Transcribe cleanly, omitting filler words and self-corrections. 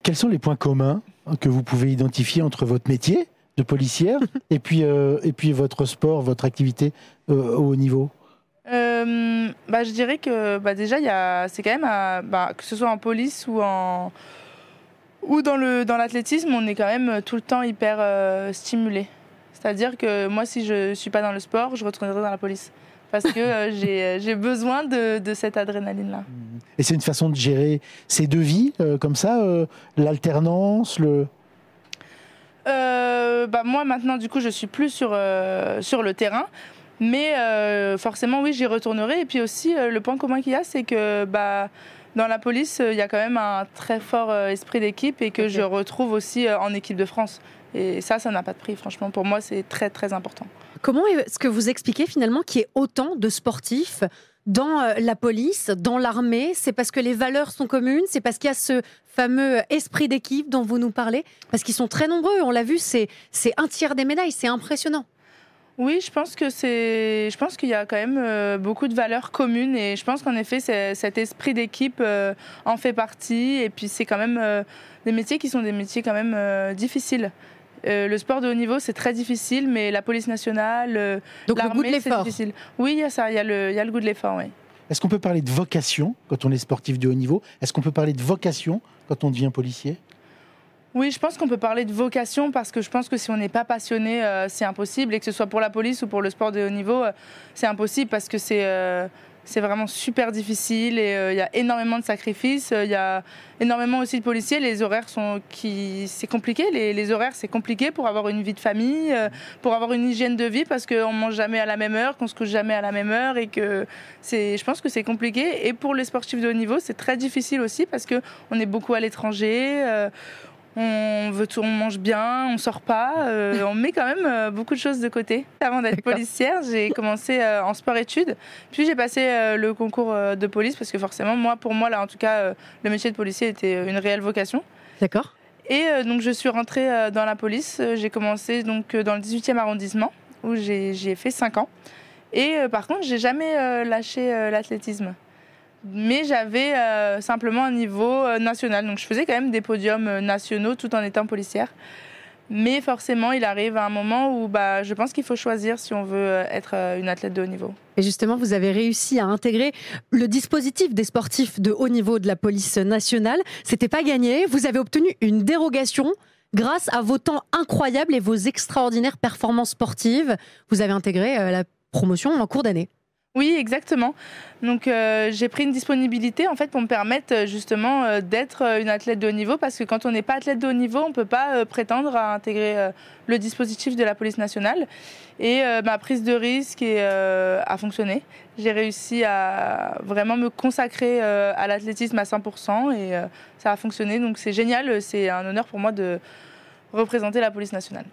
Quels sont les points communs que vous pouvez identifier entre votre métier de policière et puis votre sport, votre activité au haut niveau? Je dirais que déjà, c'est quand même, que ce soit en police ou dans l'athlétisme, on est quand même tout le temps hyper stimulé. C'est-à-dire que moi, si je ne suis pas dans le sport, je retournerai dans la police. Parce que j'ai besoin de cette adrénaline-là. Et c'est une façon de gérer ces deux vies, comme ça, l'alternance, Moi, maintenant, du coup, je suis plus sur le terrain. Mais forcément, oui, j'y retournerai. Et puis aussi, le point commun qu'il y a, c'est que dans la police, il y a quand même un très fort esprit d'équipe et que je retrouve aussi en équipe de France. Et ça n'a pas de prix. Franchement, pour moi, c'est très, très important. Comment est-ce que vous expliquez finalement qu'il y ait autant de sportifs dans la police, dans l'armée? C'est parce que les valeurs sont communes? C'est parce qu'il y a ce fameux esprit d'équipe dont vous nous parlez? Parce qu'ils sont très nombreux, on l'a vu, c'est un tiers des médailles, c'est impressionnant. Oui, je pense qu'il y a quand même beaucoup de valeurs communes et je pense qu'en effet, cet esprit d'équipe en fait partie. Et puis, c'est quand même des métiers qui sont des métiers quand même difficiles. Le sport de haut niveau, c'est très difficile, mais la police nationale, donc le goût de l'armée, c'est l'effort. difficile. Oui, il y a ça, il y a le goût de l'effort, oui. Est-ce qu'on peut parler de vocation quand on est sportif de haut niveau? Est-ce qu'on peut parler de vocation quand on devient policier? Oui, je pense qu'on peut parler de vocation parce que je pense que si on n'est pas passionné, c'est impossible. Et que ce soit pour la police ou pour le sport de haut niveau, c'est impossible parce que c'est vraiment super difficile et il y a énormément de sacrifices. Il y a énormément aussi de policiers. Les horaires c'est compliqué. Les horaires, c'est compliqué pour avoir une vie de famille, pour avoir une hygiène de vie parce qu'on ne mange jamais à la même heure, qu'on ne se couche jamais à la même heure et que je pense que c'est compliqué. Et pour les sportifs de haut niveau, c'est très difficile aussi parce qu'on est beaucoup à l'étranger. On mange bien, on sort pas, on met quand même beaucoup de choses de côté. Avant d'être policière, j'ai commencé en sport-études, puis j'ai passé le concours de police parce que forcément, pour moi, là, en tout cas, le métier de policier était une réelle vocation. D'accord. Et donc je suis rentrée dans la police. J'ai commencé donc dans le 18e arrondissement où j'ai fait 5 ans. Et par contre, j'ai jamais lâché l'athlétisme. Mais j'avais simplement un niveau national. Donc je faisais quand même des podiums nationaux tout en étant policière. Mais forcément, il arrive à un moment où je pense qu'il faut choisir si on veut être une athlète de haut niveau. Et justement, vous avez réussi à intégrer le dispositif des sportifs de haut niveau de la police nationale. C'était pas gagné. Vous avez obtenu une dérogation grâce à vos temps incroyables et vos extraordinaires performances sportives. Vous avez intégré la promotion en cours d'année. Oui, exactement. Donc j'ai pris une disponibilité en fait pour me permettre justement d'être une athlète de haut niveau parce que quand on n'est pas athlète de haut niveau, on ne peut pas prétendre à intégrer le dispositif de la police nationale. Et ma prise de risque a fonctionné. J'ai réussi à vraiment me consacrer à l'athlétisme à 100% et ça a fonctionné. Donc c'est génial, c'est un honneur pour moi de représenter la police nationale.